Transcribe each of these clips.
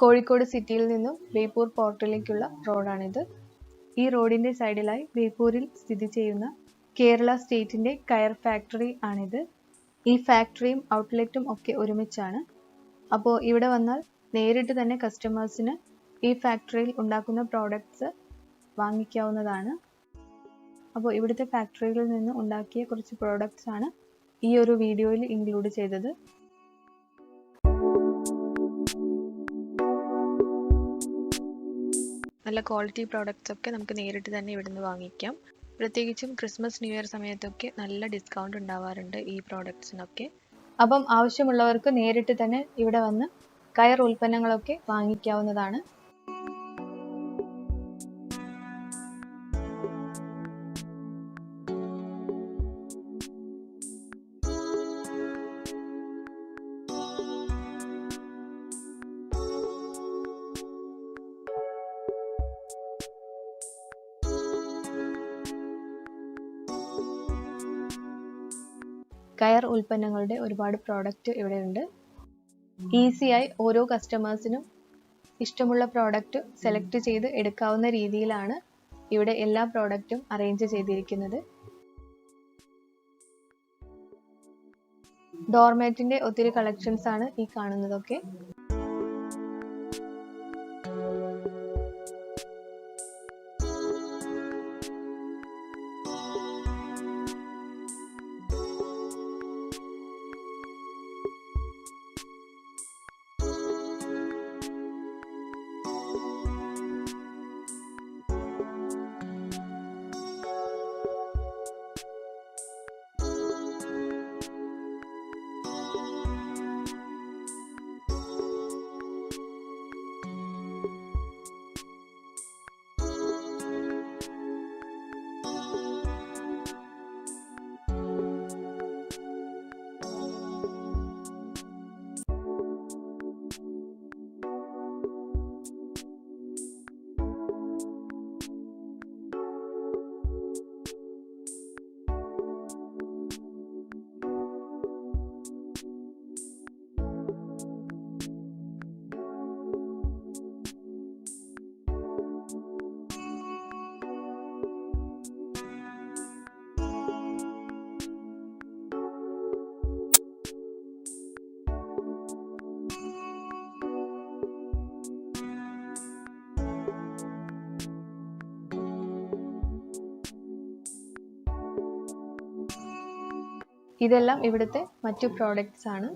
കോഴിക്കോട് സിറ്റിയിൽ നിന്നും ബേപ്പൂർ പോർട്ടിലേക്കുള്ള റോഡാണിത്. ഈ റോഡിന്റെ സൈഡിലായി ബേപ്പൂരിൽ സ്ഥിതി ചെയ്യുന്ന കേരള സ്റ്റേറ്റിന്റെ കയർ ഫാക്ടറി ആണിത്. ഈ ഫാക്ടറിയും ഔട്ട്ലെറ്റും ഒക്കെ ഒരുമിച്ചാണ്. അപ്പോൾ ഇവിടെ വന്നാൽ നേരിട്ട് തന്നെ കസ്റ്റമേഴ്സിന് ഈ ഫാക്ടറിയിൽ ഉണ്ടാക്കുന്ന പ്രോഡക്ട്സ് വാങ്ങിക്കാവുന്നതാണ്. അപ്പോൾ ഇവിടുത്തെ ഫാക്ടറിയിൽ നിന്ന് ഉണ്ടാക്കിയ കുറച്ച് പ്രോഡക്ട്സ് ആണ് ഈ ഒരു വീഡിയോയിൽ ഇൻക്ലൂഡ് ചെയ്തത്. നല്ല ക്വാളിറ്റി പ്രോഡക്റ്റ്സ് ഒക്കെ നമുക്ക് നേരിട്ട് തന്നെ ഇവിടുന്ന് വാങ്ങിക്കാം. പ്രത്യേകിച്ചും ക്രിസ്മസ് ന്യൂ ഇയർ സമയത്തൊക്കെ നല്ല ഡിസ്കൗണ്ട് ഉണ്ടാവാറുണ്ട് ഈ പ്രോഡക്ട്സിനൊക്കെ. അപ്പം ആവശ്യമുള്ളവർക്ക് നേരിട്ട് തന്നെ ഇവിടെ വന്ന് കയർ ഉൽപ്പന്നങ്ങളൊക്കെ വാങ്ങിക്കാവുന്നതാണ്. കയർ ഉൽപ്പന്നങ്ങളുടെ ഒരുപാട് പ്രോഡക്റ്റ് ഇവിടെയുണ്ട്. ഈസിയായി ഓരോ കസ്റ്റമേഴ്സിനും ഇഷ്ടമുള്ള പ്രോഡക്റ്റ് സെലക്ട് ചെയ്ത് എടുക്കാവുന്ന രീതിയിലാണ് ഇവിടെ എല്ലാ പ്രോഡക്റ്റും അറേഞ്ച് ചെയ്തിരിക്കുന്നത്. ഡോർമാറ്റിന്റെ ഒത്തിരി കളക്ഷൻസ് ആണ് ഈ കാണുന്നതൊക്കെ. ഇതെല്ലാം ഇവിടുത്തെ മറ്റു പ്രോഡക്ട്സ് ആണ്.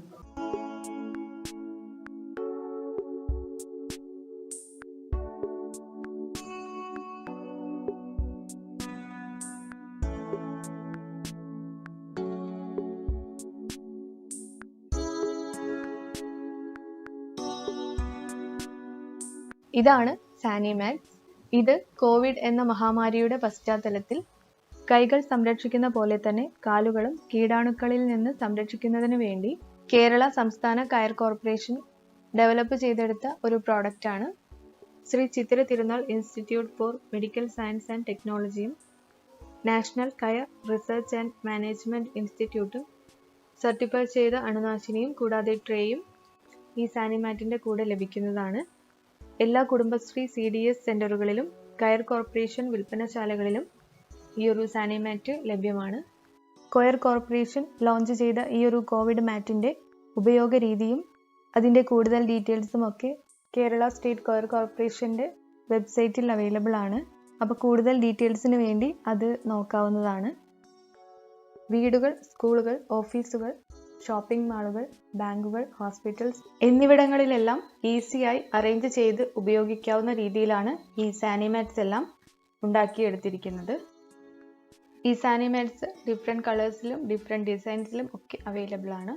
ഇതാണ് സാനി മാറ്റ്സ്. ഇത് കോവിഡ് എന്ന മഹാമാരിയുടെ പശ്ചാത്തലത്തിൽ കൈകൾ സംരക്ഷിക്കുന്ന പോലെ തന്നെ കാലുകളും കീടാണുക്കളിൽ നിന്ന് സംരക്ഷിക്കുന്നതിന് വേണ്ടി കേരള സംസ്ഥാന കയർ കോർപ്പറേഷൻ ഡെവലപ്പ് ചെയ്തെടുത്ത ഒരു പ്രോഡക്റ്റ് ആണ്. Shri Chithira Thirunal institute four medical science and ടെക്നോളജിയും നാഷണൽ കയർ റിസർച്ച് ആൻഡ് മാനേജ്മെന്റ് ഇൻസ്റ്റിറ്റ്യൂട്ടും സർട്ടിഫൈ ചെയ്ത അണുനാശിനിയും കൂടാതെ ട്രേയും ഈ സാനി മാറ്റിന്റെ കൂടെ ലഭിക്കുന്നതാണ്. എല്ലാ കുടുംബശ്രീ CDS സെന്ററുകളിലും കയർ കോർപ്പറേഷൻ വിൽപ്പനശാലകളിലും ഈ ഒരു സാനി മാറ്റ് ലഭ്യമാണ്. കോയർ കോർപ്പറേഷൻ ലോഞ്ച് ചെയ്ത ഈ ഒരു കോവിഡ് മാറ്റിന്റെ ഉപയോഗ രീതിയും അതിന്റെ കൂടുതൽ ഡീറ്റെയിൽസും ഒക്കെ കേരള സ്റ്റേറ്റ് കോയർ കോർപ്പറേഷന്റെ വെബ്സൈറ്റിൽ അവൈലബിൾ ആണ്. അപ്പോൾ കൂടുതൽ ഡീറ്റെയിൽസിന് വേണ്ടി അത് നോക്കാവുന്നതാണ്. വീടുകൾ, സ്കൂളുകൾ, ഓഫീസുകൾ, ഷോപ്പിംഗ് മാളുകൾ, ബാങ്കുകൾ, ഹോസ്പിറ്റൽസ് എന്നിവിടങ്ങളിലെല്ലാം ഈസിയായി അറേഞ്ച് ചെയ്ത് ഉപയോഗിക്കാവുന്ന രീതിയിലാണ് ഈ സാനി മാറ്റ്സ് എല്ലാം ഉണ്ടാക്കിയെടുത്തിരിക്കുന്നത്. ഈ സാനി മാറ്റ്സ് ഡിഫറെൻറ്റ് കളേഴ്സിലും ഡിഫറെൻറ്റ് ഡിസൈൻസിലും ഒക്കെ അവൈലബിൾ ആണ്.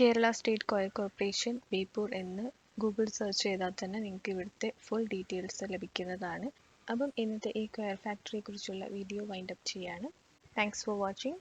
Kerala state coir corporation Beypore എന്ന് ഗൂഗിൾ സെർച്ച് ചെയ്താൽ തന്നെ നിങ്ങൾക്ക് ഇവിടുത്തെ ഫുൾ ഡീറ്റെയിൽസ് ലഭിക്കുന്നതാണ്. അപ്പം ഇന്നത്തെ ഈ കോയർ ഫാക്ടറിയെ കുറിച്ചുള്ള വീഡിയോ വൈൻഡ് അപ്പ് ചെയ്യാണ്. Thanks for watching.